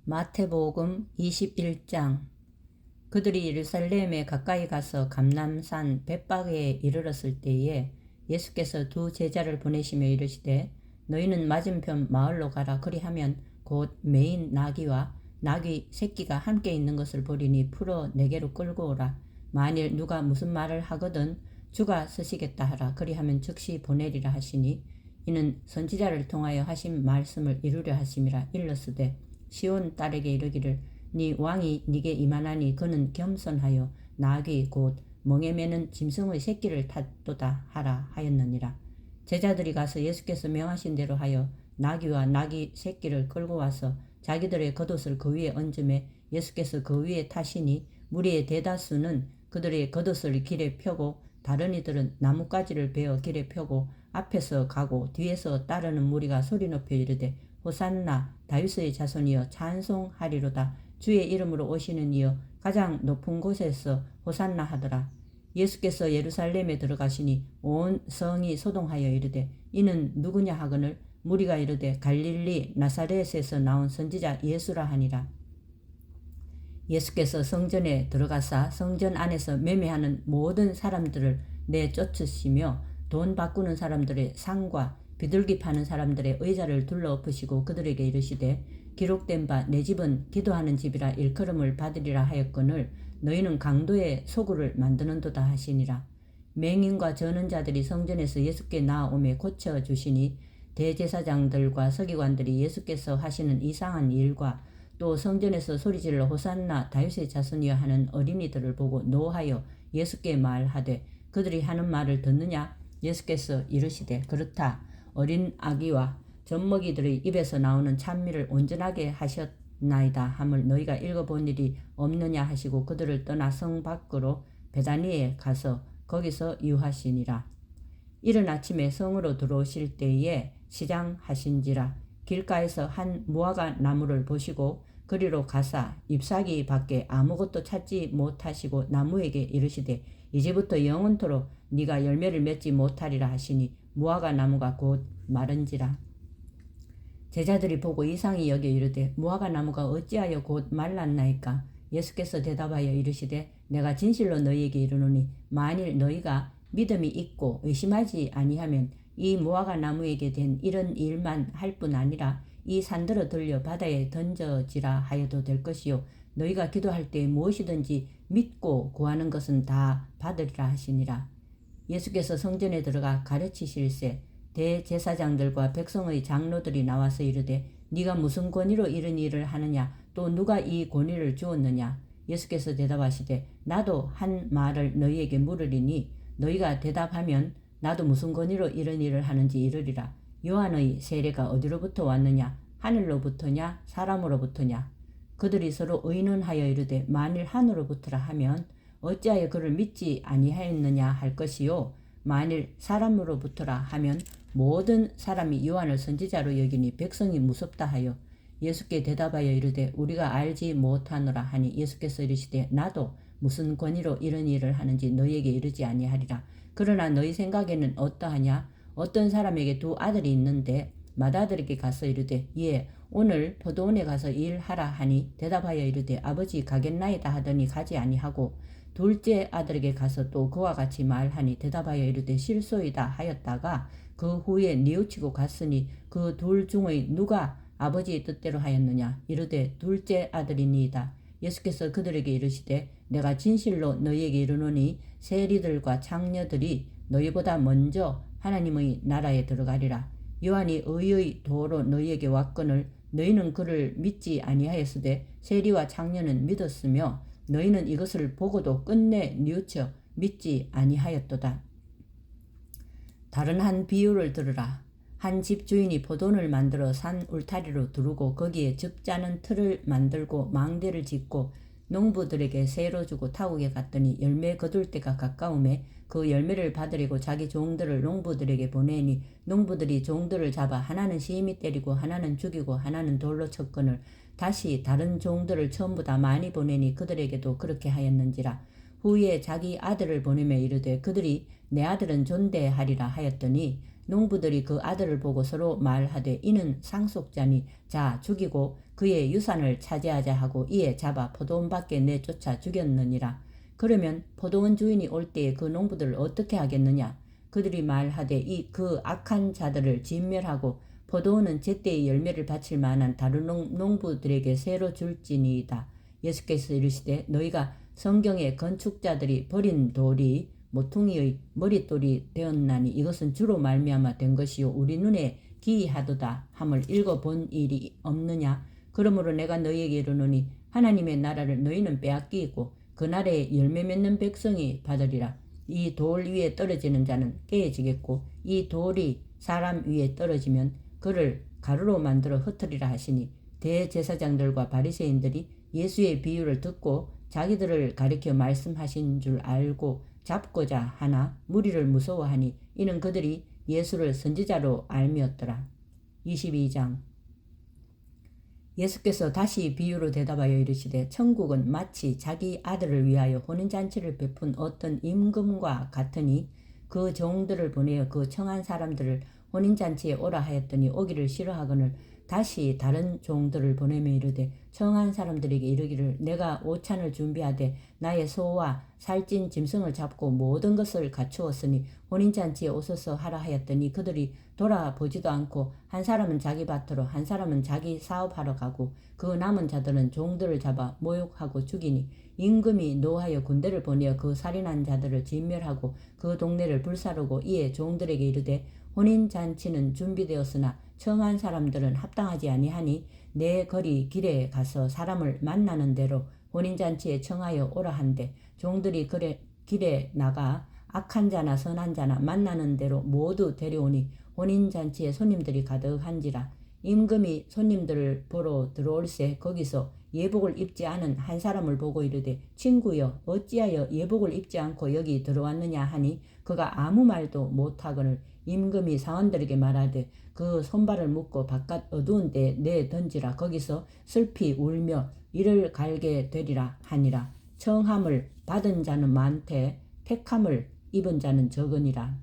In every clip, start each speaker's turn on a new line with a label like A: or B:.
A: 마태복음 21장. 그들이 예루살렘에 가까이 가서 감람산 벳박에 이르렀을 때에 예수께서 두 제자를 보내시며 이르시되 너희는 맞은편 마을로 가라. 그리하면 곧 매인 나귀와 나귀 새끼가 함께 있는 것을 보리니 풀어 내게로 끌고 오라. 만일 누가 무슨 말을 하거든 주가 서시겠다 하라. 그리하면 즉시 보내리라 하시니 이는 선지자를 통하여 하신 말씀을 이루려 하심이라. 일러스되 시온 딸에게 이르기를 네 왕이 네게 임하나니 그는 겸손하여 나귀 곧 멍에 매는 짐승의 새끼를 탔도다 하라 하였느니라. 제자들이 가서 예수께서 명하신 대로 하여 나귀와 나귀 새끼를 끌고 와서 자기들의 겉옷을 그 위에 얹음에 예수께서 그 위에 타시니 무리의 대다수는 그들의 겉옷을 길에 펴고 다른 이들은 나뭇가지를 베어 길에 펴고 앞에서 가고 뒤에서 따르는 무리가 소리 높여 이르되 호산나 다윗의 자손이여 찬송하리로다. 주의 이름으로 오시는 이여 가장 높은 곳에서 호산나 하더라. 예수께서 예루살렘에 들어가시니 온 성이 소동하여 이르되 이는 누구냐 하거늘 무리가 이르되 갈릴리 나사렛에서 나온 선지자 예수라 하니라. 예수께서 성전에 들어가사 성전 안에서 매매하는 모든 사람들을 내쫓으시며 돈 바꾸는 사람들의 상과 비둘기 파는 사람들의 의자를 둘러 엎으시고 그들에게 이르시되 기록된 바 내 집은 기도하는 집이라 일컬음을 받으리라 하였거늘 너희는 강도의 소굴을 만드는도다 하시니라. 맹인과 저는 자들이 성전에서 예수께 나아오매 고쳐주시니 대제사장들과 서기관들이 예수께서 하시는 이상한 일과 또 성전에서 소리질러 호산나 다윗의 자손이여 하는 어린이들을 보고 노하여 예수께 말하되 그들이 하는 말을 듣느냐? 예수께서 이르시되 그렇다. 어린 아기와 젖먹이들의 입에서 나오는 찬미를 온전하게 하셨나이다 함을 너희가 읽어본 일이 없느냐 하시고 그들을 떠나 성 밖으로 베다니에 가서 거기서 유하시니라. 이른 아침에 성으로 들어오실 때에 시장하신지라. 길가에서 한 무화과 나무를 보시고 그리로 가사 잎사귀 밖에 아무것도 찾지 못하시고 나무에게 이르시되 이제부터 영원토록 네가 열매를 맺지 못하리라 하시니 무화과 나무가 곧 마른지라. 제자들이 보고 이상히 여겨 이르되 무화과 나무가 어찌하여 곧 말랐나이까? 예수께서 대답하여 이르시되 내가 진실로 너희에게 이르노니 만일 너희가 믿음이 있고 의심하지 아니하면 이 무화과 나무에게 된 이런 일만 할 뿐 아니라 이 산들어 들려 바다에 던져지라 하여도 될 것이요 너희가 기도할 때 무엇이든지 믿고 구하는 것은 다 받으리라 하시니라. 예수께서 성전에 들어가 가르치실세 대제사장들과 백성의 장로들이 나와서 이르되 네가 무슨 권위로 이런 일을 하느냐? 또 누가 이 권위를 주었느냐? 예수께서 대답하시되 나도 한 말을 너희에게 물으리니 너희가 대답하면 나도 무슨 권위로 이런 일을 하는지 이르리라. 요한의 세례가 어디로부터 왔느냐? 하늘로부터냐? 사람으로부터냐? 그들이 서로 의논하여 이르되 만일 하늘로부터라 하면 어찌하여 그를 믿지 아니하였느냐 할 것이요 만일 사람으로부터라 하면 모든 사람이 요한을 선지자로 여기니 백성이 무섭다 하여 예수께 대답하여 이르되 우리가 알지 못하노라 하니 예수께서 이르시되 나도 무슨 권위로 이런 일을 하는지 너희에게 이르지 아니하리라. 그러나 너희 생각에는 어떠하냐? 어떤 사람에게 두 아들이 있는데 맏아들에게 가서 이르되 예 오늘 포도원에 가서 일하라 하니 대답하여 이르되 아버지 가겠나이다 하더니 가지 아니하고 둘째 아들에게 가서 또 그와 같이 말하니 대답하여 이르되 실소이다 하였다가 그 후에 뉘우치고 갔으니 그 둘 중의 누가 아버지의 뜻대로 하였느냐? 이르되 둘째 아들이니이다. 예수께서 그들에게 이르시되 내가 진실로 너희에게 이르노니 세리들과 창녀들이 너희보다 먼저 하나님의 나라에 들어가리라. 요한이 의의 도로 너희에게 왔거늘 너희는 그를 믿지 아니하였으되 세리와 창녀는 믿었으며 너희는 이것을 보고도 끝내 뉘우쳐 믿지 아니하였도다. 다른 한 비유를 들으라. 한 집 주인이 포도원을 만들어 산 울타리로 두르고 거기에 즙 짜는 틀을 만들고 망대를 짓고 농부들에게 세로 주고 타국에 갔더니 열매 거둘 때가 가까우매 그 열매를 받으려고 자기 종들을 농부들에게 보내니 농부들이 종들을 잡아 하나는 심히 때리고 하나는 죽이고 하나는 돌로 쳤거늘 다시 다른 종들을 처음보다 많이 보내니 그들에게도 그렇게 하였는지라. 후에 자기 아들을 보내며 이르되 그들이 내 아들은 존대하리라 하였더니 농부들이 그 아들을 보고 서로 말하되 이는 상속자니 자 죽이고 그의 유산을 차지하자 하고 이에 잡아 포도원 밖에 내쫓아 죽였느니라. 그러면 포도원 주인이 올 때에 그 농부들을 어떻게 하겠느냐? 그들이 말하되 그 악한 자들을 진멸하고 포도원은 제때의 열매를 바칠 만한 다른 농부들에게 새로 줄지니이다. 예수께서 이르시되 너희가 성경의 건축자들이 버린 돌이 모퉁이의 머릿돌이 되었나니 이것은 주로 말미암아 된 것이요 우리 눈에 기이하도다 함을 읽어본 일이 없느냐? 그러므로 내가 너희에게 이르노니 하나님의 나라를 너희는 빼앗기고 그날에 열매 맺는 백성이 받으리라. 이 돌 위에 떨어지는 자는 깨어지겠고 이 돌이 사람 위에 떨어지면 그를 가루로 만들어 흩으리라 하시니 대제사장들과 바리새인들이 예수의 비유를 듣고 자기들을 가리켜 말씀하신 줄 알고 잡고자 하나 무리를 무서워하니 이는 그들이 예수를 선지자로 알미었더라. 22장 예수께서 다시 비유로 대답하여 이르시되 천국은 마치 자기 아들을 위하여 혼인잔치를 베푼 어떤 임금과 같으니 그 종들을 보내어 그 청한 사람들을 혼인잔치에 오라 하였더니 오기를 싫어하거늘 다시 다른 종들을 보내며 이르되 청한 사람들에게 이르기를 내가 오찬을 준비하되 나의 소와 살찐 짐승을 잡고 모든 것을 갖추었으니 혼인잔치에 오소서 하라 하였더니 그들이 돌아보지도 않고 한 사람은 자기 밭으로 한 사람은 자기 사업하러 가고 그 남은 자들은 종들을 잡아 모욕하고 죽이니 임금이 노하여 군대를 보내어 그 살인한 자들을 진멸하고 그 동네를 불사르고 이에 종들에게 이르되 혼인잔치는 준비되었으나 청한 사람들은 합당하지 아니하니 내 거리 길에 가서 사람을 만나는 대로 혼인잔치에 청하여 오라 한데 종들이 길에 나가 악한 자나 선한 자나 만나는 대로 모두 데려오니 혼인잔치에 손님들이 가득한지라. 임금이 손님들을 보러 들어올새 거기서 예복을 입지 않은 한 사람을 보고 이르되 친구여 어찌하여 예복을 입지 않고 여기 들어왔느냐 하니 그가 아무 말도 못하거늘 임금이 사원들에게 말하되 그 손발을 묶고 바깥 어두운 데에 내 던지라. 거기서 슬피 울며 이를 갈게 되리라 하니라. 청함을 받은 자는 많되 택함을 입은 자는 적으니라.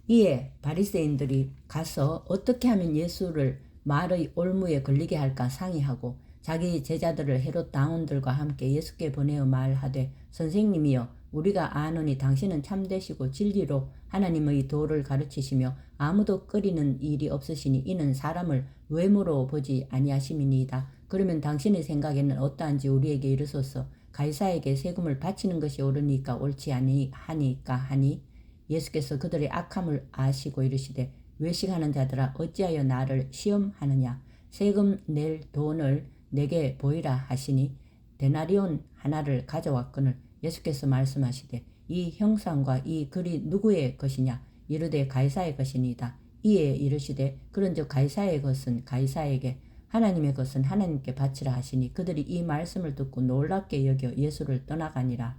A: 이에 바리새인들이 가서 어떻게 하면 예수를 말의 올무에 걸리게 할까 상의하고 자기 제자들을 헤롯 당원들과 함께 예수께 보내어 말하되 선생님이여 우리가 아노니 당신은 참되시고 진리로 하나님의 도를 가르치시며 아무도 꺼리는 일이 없으시니 이는 사람을 외모로 보지 아니하심이니이다. 그러면 당신의 생각에는 어떠한지 우리에게 이르소서. 가이사에게 세금을 바치는 것이 옳으니까 옳지 아니하니까 하니 예수께서 그들의 악함을 아시고 이르시되 외식하는 자들아 어찌하여 나를 시험하느냐. 세금 낼 돈을 내게 보이라 하시니 데나리온 하나를 가져왔거늘 예수께서 말씀하시되 이 형상과 이 글이 누구의 것이냐. 이르되 가이사의 것이니이다. 이에 이르시되 그런즉 가이사의 것은 가이사에게 하나님의 것은 하나님께 바치라 하시니 그들이 이 말씀을 듣고 놀랍게 여겨 예수를 떠나가니라.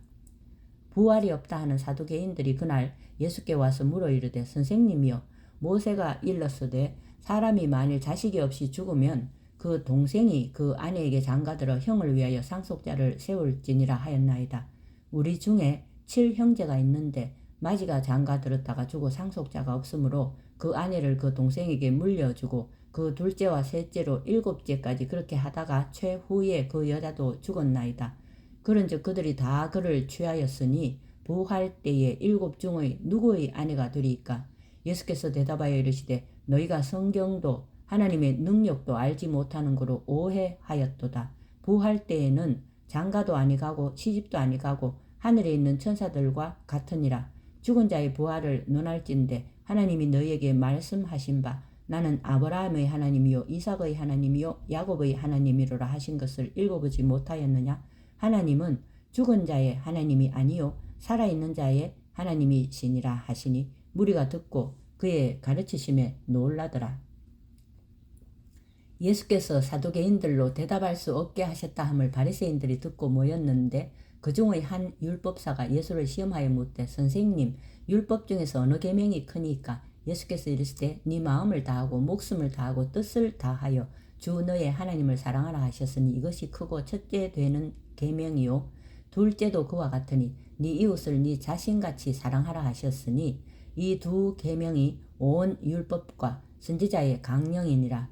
A: 부활이 없다 하는 사두개인들이 그날 예수께 와서 물어 이르되 선생님이여 모세가 일렀으되 사람이 만일 자식이 없이 죽으면 그 동생이 그 아내에게 장가들어 형을 위하여 상속자를 세울지니라 하였나이다. 우리 중에 7형제가 있는데 마지가 장가들었다가 죽어 상속자가 없으므로 그 아내를 그 동생에게 물려주고 그 둘째와 셋째로 7째까지 그렇게 하다가 최후에 그 여자도 죽었나이다. 그런즉 그들이 다 그를 취하였으니 부활 때에 7중의 누구의 아내가 되리이까? 예수께서 대답하여 이르시되 너희가 성경도 하나님의 능력도 알지 못하는 거로 오해하였도다. 부활 때에는 장가도 아니가고 시집도 아니가고 하늘에 있는 천사들과 같으니라. 죽은 자의 부활을 논할진대 하나님이 너희에게 말씀하신 바 나는 아브라함의 하나님이요 이삭의 하나님이요 야곱의 하나님이로라 하신 것을 읽어보지 못하였느냐? 하나님은 죽은 자의 하나님이 아니요 살아있는 자의 하나님이시니라 하시니 무리가 듣고 그의 가르치심에 놀라더라. 예수께서 사두개인들로 대답할 수 없게 하셨다 함을 바리새인들이 듣고 모였는데 그 중의 한 율법사가 예수를 시험하여 묻되 선생님 율법 중에서 어느 계명이 크니까? 예수께서 이르시되 네 마음을 다하고 목숨을 다하고 뜻을 다하여 주 너의 하나님을 사랑하라 하셨으니 이것이 크고 첫째 되는 계명이요 둘째도 그와 같으니 네 이웃을 네 자신같이 사랑하라 하셨으니 이 두 계명이 온 율법과 선지자의 강령이니라.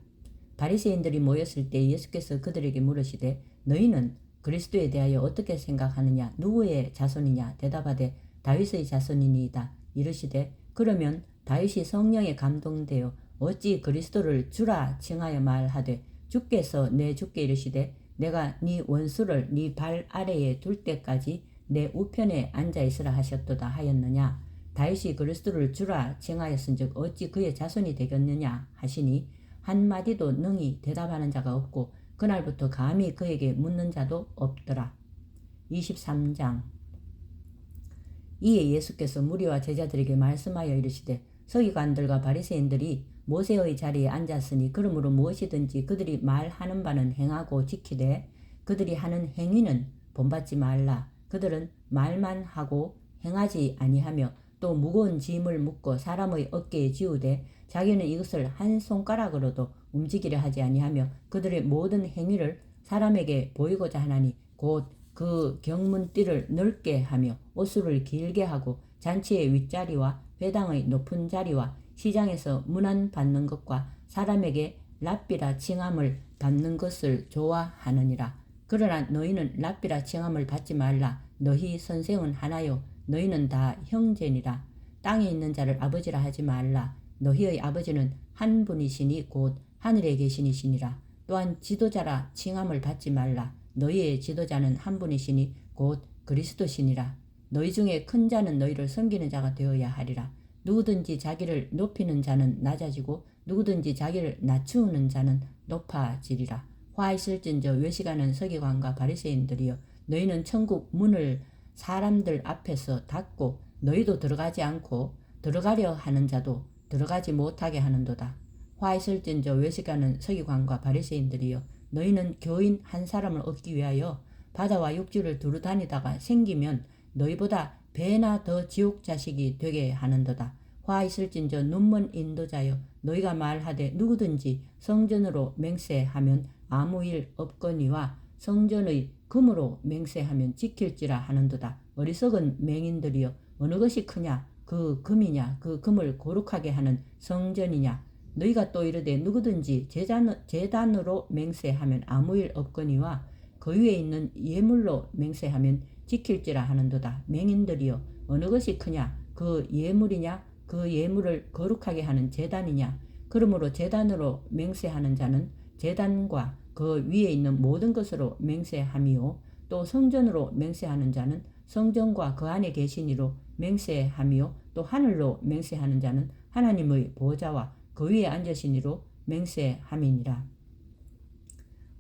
A: 바리새인들이 모였을 때 예수께서 그들에게 물으시되 너희는 그리스도에 대하여 어떻게 생각하느냐? 누구의 자손이냐? 대답하되 다윗의 자손이니이다. 이르시되 그러면 다윗이 성령에 감동되어 어찌 그리스도를 주라 칭하여 말하되 주께서 내 주께 이르시되 내가 네 원수를 네 발 아래에 둘 때까지 내 우편에 앉아 있으라 하셨도다 하였느냐? 다윗이 그리스도를 주라 칭하였은즉 어찌 그의 자손이 되겠느냐 하시니 한마디도 능히 대답하는 자가 없고 그날부터 감히 그에게 묻는 자도 없더라. 23장. 이에 예수께서 무리와 제자들에게 말씀하여 이르시되 서기관들과 바리새인들이 모세의 자리에 앉았으니 그러므로 무엇이든지 그들이 말하는 바는 행하고 지키되 그들이 하는 행위는 본받지 말라. 그들은 말만 하고 행하지 아니하며 또 무거운 짐을 묶고 사람의 어깨에 지우되 자기는 이것을 한 손가락으로도 움직이려 하지 아니하며 그들의 모든 행위를 사람에게 보이고자 하나니 곧 그 경문띠를 넓게 하며 옷수를 길게 하고 잔치의 윗자리와 회당의 높은 자리와 시장에서 문안 받는 것과 사람에게 랍비라 칭함을 받는 것을 좋아하느니라. 그러나 너희는 랍비라 칭함을 받지 말라. 너희 선생은 하나요 너희는 다 형제니라. 땅에 있는 자를 아버지라 하지 말라. 너희의 아버지는 한 분이시니 곧 하늘에 계시니시니라. 또한 지도자라 칭함을 받지 말라. 너희의 지도자는 한 분이시니 곧 그리스도시니라. 너희 중에 큰 자는 너희를 섬기는 자가 되어야 하리라. 누구든지 자기를 높이는 자는 낮아지고 누구든지 자기를 낮추는 자는 높아지리라. 화 있을진저 외식하는 서기관과 바리새인들이여 너희는 천국 문을 사람들 앞에서 닫고 너희도 들어가지 않고 들어가려 하는 자도 들어가지 못하게 하는도다. 화 있을진저 외식하는 서기관과 바리새인들이여 너희는 교인 한 사람을 얻기 위하여 바다와 육지를 두루 다니다가 생기면 너희보다 배나 더 지옥 자식이 되게 하는도다. 화 있을진저 눈먼 인도자여 너희가 말하되 누구든지 성전으로 맹세하면 아무 일 없거니와 성전의 금으로 맹세하면 지킬지라 하는도다. 어리석은 맹인들이여 어느 것이 크냐 그 금이냐 그 금을 거룩하게 하는 성전이냐. 너희가 또 이르되 누구든지 제단으로 맹세하면 아무 일 없거니와 그 위에 있는 예물로 맹세하면 지킬지라 하는도다. 맹인들이여 어느 것이 크냐 그 예물이냐 그 예물을 거룩하게 하는 제단이냐. 그러므로 제단으로 맹세하는 자는 제단과 그 위에 있는 모든 것으로 맹세함이요 또 성전으로 맹세하는 자는 성전과 그 안에 계신 이로 맹세함이요 또 하늘로 맹세하는 자는 하나님의 보좌와 그 위에 앉으신 이로 맹세함이니라.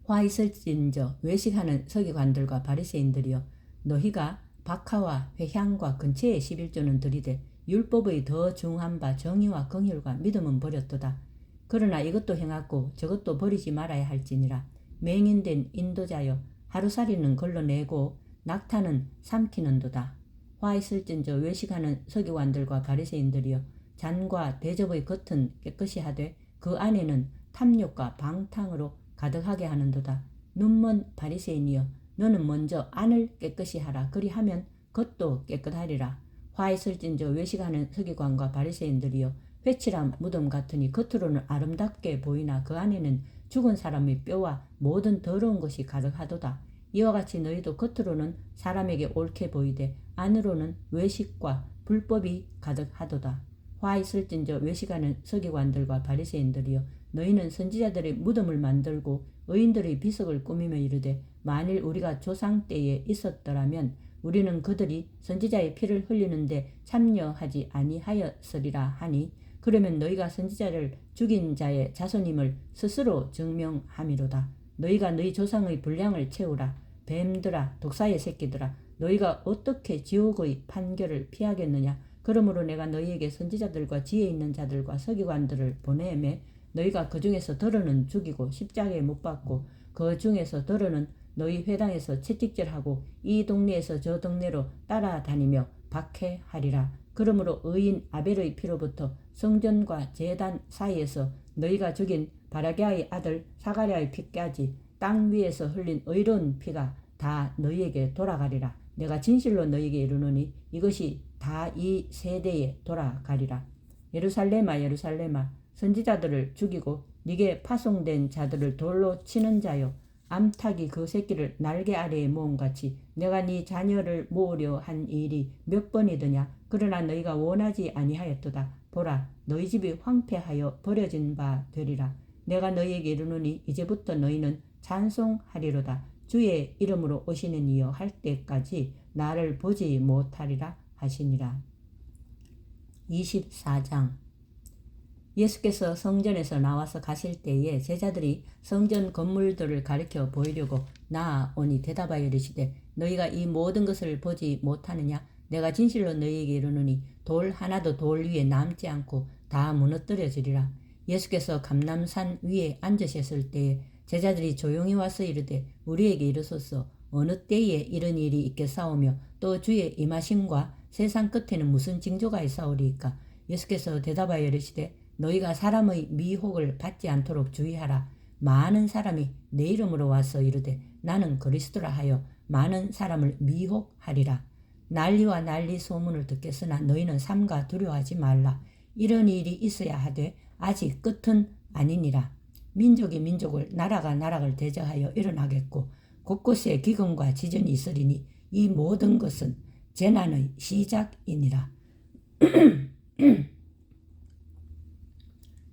A: 화 있을진저 외식하는 서기관들과 바리새인들이여 너희가 박하와 회향과 근처에 11조는 들이되 율법의 더 중한 바 정의와 긍휼과 믿음은 버렸도다. 그러나 이것도 행하고 저것도 버리지 말아야 할지니라. 맹인된 인도자여 하루살이는 걸러내고 낙타는 삼키는도다. 화 있을진저 외식하는 서기관들과 바리새인들이여 잔과 대접의 겉은 깨끗이 하되 그 안에는 탐욕과 방탕으로 가득하게 하는도다. 눈먼 바리새인이여 너는 먼저 안을 깨끗이 하라. 그리하면 겉도 깨끗하리라. 화 있을진저 외식하는 서기관과 바리새인들이여 회칠한 무덤 같으니 겉으로는 아름답게 보이나 그 안에는 죽은 사람의 뼈와 모든 더러운 것이 가득하도다. 이와 같이 너희도 겉으로는 사람에게 옳게 보이되 안으로는 외식과 불법이 가득하도다. 화 있을진저 외식하는 서기관들과 바리새인들이여 너희는 선지자들의 무덤을 만들고 의인들의 비석을 꾸미며 이르되 만일 우리가 조상 때에 있었더라면 우리는 그들이 선지자의 피를 흘리는데 참여하지 아니하였으리라 하니 그러면 너희가 선지자를 죽인 자의 자손임을 스스로 증명함이로다. 너희가 너희 조상의 분량을 채우라. 뱀들아 독사의 새끼들아 너희가 어떻게 지옥의 판결을 피하겠느냐. 그러므로 내가 너희에게 선지자들과 지혜 있는 자들과 서기관들을 보내매 너희가 그 중에서 더러는 죽이고 십자가에 못 박고 그 중에서 더러는 너희 회당에서 채찍질하고 이 동네에서 저 동네로 따라다니며 박해하리라. 그러므로 의인 아벨의 피로부터 성전과 제단 사이에서 너희가 죽인 바라게아의 아들 사가랴의 피까지 땅 위에서 흘린 의로운 피가 다 너희에게 돌아가리라. 내가 진실로 너희에게 이르노니 이것이 다 이 세대에 돌아가리라. 예루살렘아 예루살렘아 선지자들을 죽이고 네게 파송된 자들을 돌로 치는 자요, 암탉이 그 새끼를 날개 아래에 모음같이 내가 네 자녀를 모으려 한 일이 몇 번이더냐. 그러나 너희가 원하지 아니하였도다. 보라, 너희 집이 황폐하여 버려진 바 되리라. 내가 너희에게 이르노니 이제부터 너희는 찬송하리로다. 주의 이름으로 오시는 이여 할 때까지 나를 보지 못하리라 하시니라. 24장. 예수께서 성전에서 나와서 가실 때에 제자들이 성전 건물들을 가리켜 보이려고 나아오니 대답하여 이르시되 너희가 이 모든 것을 보지 못하느냐. 내가 진실로 너희에게 이르노니 돌 하나도 돌 위에 남지 않고 다 무너뜨려지리라. 예수께서 감람산 위에 앉으셨을 때에 제자들이 조용히 와서 이르되 우리에게 이르소서 어느 때에 이런 일이 있겠사오며 또 주의 임하심과 세상 끝에는 무슨 징조가 있사오리이까. 예수께서 대답하여 이르시되 너희가 사람의 미혹을 받지 않도록 주의하라. 많은 사람이 내 이름으로 와서 이르되 나는 그리스도라 하여 많은 사람을 미혹하리라. 난리와 난리 소문을 듣겠으나 너희는 삼가 두려워하지 말라. 이런 일이 있어야 하되 아직 끝은 아니니라. 민족이 민족을 나라가 나라를 대적하여 일어나겠고 곳곳에 기근과 지전이 있으리니 이 모든 것은 재난의 시작이니라.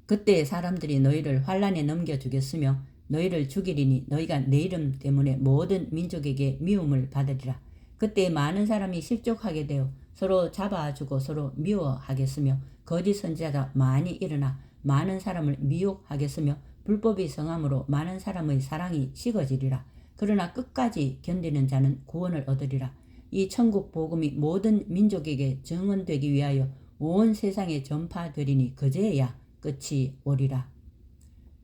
A: 그때 사람들이 너희를 환란에 넘겨주겠으며 너희를 죽이리니 너희가 내 이름 때문에 모든 민족에게 미움을 받으리라. 그때 많은 사람이 실족하게 되어 서로 잡아주고 서로 미워하겠으며 거짓 선지자가 많이 일어나 많은 사람을 미혹하겠으며 불법이 성함으로 많은 사람의 사랑이 식어지리라. 그러나 끝까지 견디는 자는 구원을 얻으리라. 이 천국 복음이 모든 민족에게 증언되기 위하여 온 세상에 전파되리니 그제야 끝이 오리라.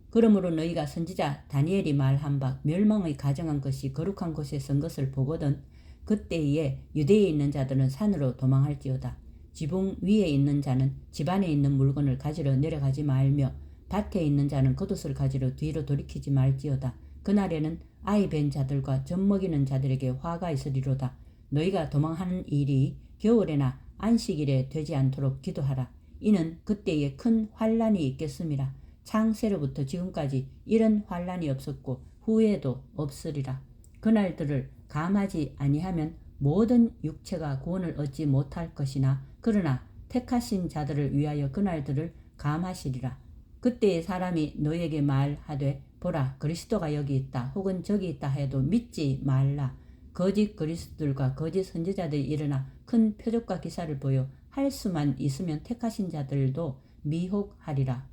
A: 그러므로 너희가 선지자 다니엘이 말한 바 멸망의 가정한 것이 거룩한 곳에 선 것을 보거든 그때에 유대에 있는 자들은 산으로 도망할지어다. 지붕 위에 있는 자는 집안에 있는 물건을 가지러 내려가지 말며 밭에 있는 자는 겉옷을 가지러 뒤로 돌이키지 말지어다. 그날에는 아이 벤 자들과 젖 먹이는 자들에게 화가 있으리로다. 너희가 도망하는 일이 겨울에나 안식일에 되지 않도록 기도하라. 이는 그때에 큰 환란이 있겠음이라. 창세로부터 지금까지 이런 환란이 없었고 후에도 없으리라. 그날들을 감하지 아니하면 모든 육체가 구원을 얻지 못할 것이나 그러나 택하신 자들을 위하여 그날들을 감하시리라. 그때에 사람이 너희에게 말하되 보라 그리스도가 여기 있다 혹은 저기 있다 해도 믿지 말라. 거짓 그리스도들과 거짓 선지자들이 일어나 큰 표적과 기사를 보여 할 수만 있으면 택하신 자들도 미혹하리라.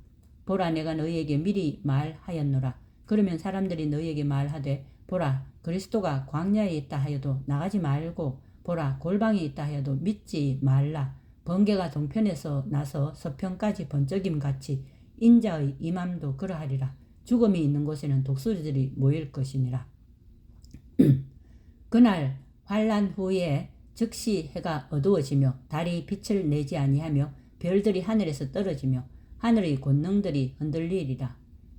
A: 보라 내가 너희에게 미리 말하였노라. 그러면 사람들이 너희에게 말하되 보라 그리스도가 광야에 있다 하여도 나가지 말고 보라 골방에 있다 하여도 믿지 말라. 번개가 동편에서 나서 서편까지 번쩍임같이 인자의 임함도 그러하리라. 죽음이 있는 곳에는 독수리들이 모일 것이니라. 그날 환란 후에 즉시 해가 어두워지며 달이 빛을 내지 아니하며 별들이 하늘에서 떨어지며 하늘의 권능들이 흔들리리라.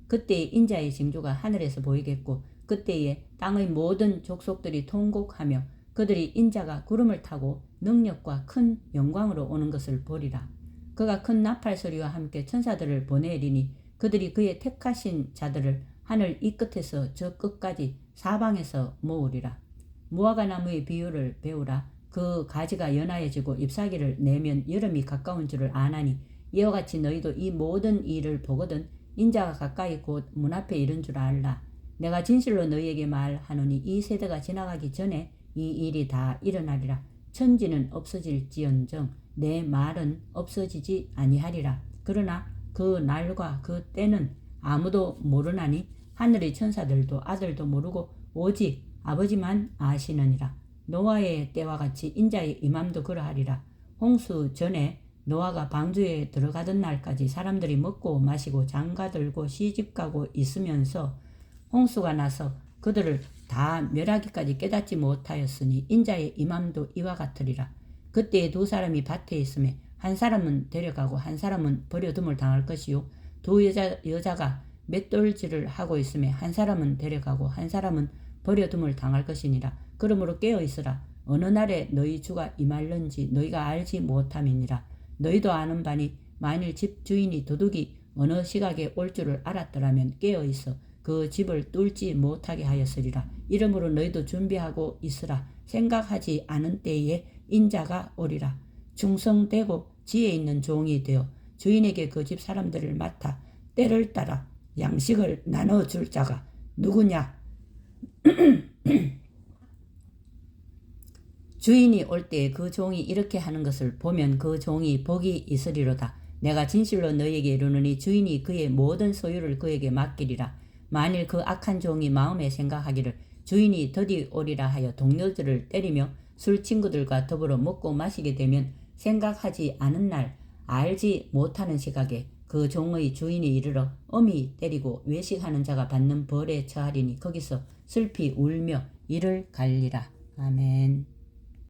A: 그때에 인자의 징조가 하늘에서 보이겠고 그때에 땅의 모든 족속들이 통곡하며 그들이 인자가 구름을 타고 능력과 큰 영광으로 오는 것을 보리라. 그가 큰 나팔 소리와 함께 천사들을 보내리니 그들이 그의 택하신 자들을 하늘 이 끝에서 저 끝까지 사방에서 모으리라. 무화과 나무의 비유를 배우라. 그 가지가 연하여지고 잎사귀를 내면 여름이 가까운 줄을 아나니 이와 같이 너희도 이 모든 일을 보거든 인자가 가까이 곧 문 앞에 이른 줄 알라. 내가 진실로 너희에게 말하노니 이 세대가 지나가기 전에 이 일이 다 일어나리라. 천지는 없어질지언정 내 말은 없어지지 아니하리라. 그러나 그 날과 그 때는 아무도 모르나니 하늘의 천사들도 아들도 모르고 오직 아버지만 아시느니라. 노아의 때와 같이 인자의 임함도 그러하리라. 홍수 전에 노아가 방주에 들어가던 날까지 사람들이 먹고 마시고 장가들고 시집가고 있으면서 홍수가 나서 그들을 다 멸하기까지 깨닫지 못하였으니 인자의 임함도 이와 같으리라. 그때에 두 사람이 밭에 있음에 한 사람은 데려가고 한 사람은 버려둠을 당할 것이요 두 여자가 맷돌질을 하고 있음에 한 사람은 데려가고 한 사람은 버려둠을 당할 것이니라. 그러므로 깨어 있으라. 어느 날에 너희 주가 임할는지 너희가 알지 못함이니라. 너희도 아는 바니 만일 집 주인이 도둑이 어느 시각에 올 줄을 알았더라면 깨어 있어 그 집을 뚫지 못하게 하였으리라. 이러므로 너희도 준비하고 있으라. 생각하지 않은 때에 인자가 오리라. 충성되고 지혜 있는 종이 되어 주인에게 그 집 사람들을 맡아 때를 따라 양식을 나눠줄 자가 누구냐? 주인이 올 때에 그 종이 이렇게 하는 것을 보면 그 종이 복이 있으리로다. 내가 진실로 너희에게 이르노니 주인이 그의 모든 소유를 그에게 맡기리라. 만일 그 악한 종이 마음에 생각하기를 주인이 더디 오리라 하여 동료들을 때리며 술 친구들과 더불어 먹고 마시게 되면 생각하지 않은 날 알지 못하는 시각에 그 종의 주인이 이르러 엄히 때리고 외식하는 자가 받는 벌에 처하리니 거기서 슬피 울며 이를 갈리라. 아멘.